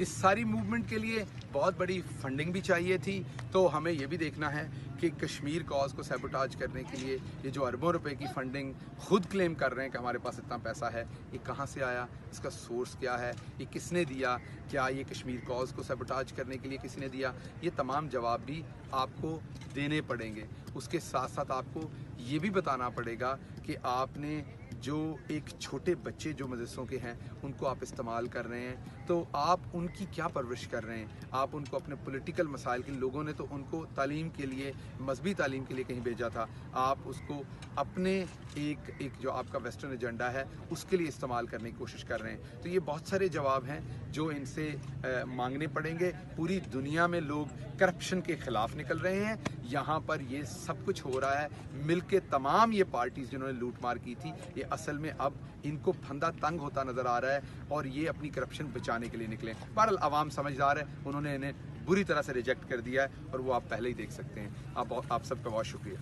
इस सारी मूवमेंट के लिए बहुत बड़ी फंडिंग भी चाहिए थी। तो हमें ये भी देखना है कि कश्मीर कॉज को सैबोटाज करने के लिए ये जो अरबों रुपए की फंडिंग खुद क्लेम कर रहे हैं कि हमारे पास इतना पैसा है, ये कहाँ से आया, इसका सोर्स क्या है, ये किसने दिया, क्या ये कश्मीर कॉज को सैबोटाज करने के लिए किसी ने दिया, ये तमाम जवाब भी आपको देने पड़ेंगे। उसके साथ साथ आपको ये भी बताना पड़ेगा कि आपने जो एक छोटे बच्चे जो मदरसों के हैं उनको आप इस्तेमाल कर रहे हैं, तो आप उनकी क्या परवरिश कर रहे हैं। आप उनको अपने पॉलिटिकल मसाइल के लोगों ने तो उनको तालीम के लिए, मजहबी तालीम के लिए कहीं भेजा था, आप उसको अपने एक जो आपका वेस्टर्न एजेंडा है उसके लिए इस्तेमाल करने की कोशिश कर रहे हैं। तो ये बहुत सारे जवाब हैं जो इनसे मांगने पड़ेंगे। पूरी दुनिया में लोग करप्शन के खिलाफ निकल रहे हैं, यहाँ पर ये सब कुछ हो रहा है मिलके। तमाम ये पार्टीज जिन्होंने लूटमार की थी, ये असल में अब इनको फंदा तंग होता नजर आ रहा है और ये अपनी करप्शन बचाने के लिए निकले। बहरहाल आवाम समझदार है, उन्होंने इन्हें बुरी तरह से रिजेक्ट कर दिया है और वो आप पहले ही देख सकते हैं। आप सबका बहुत शुक्रिया।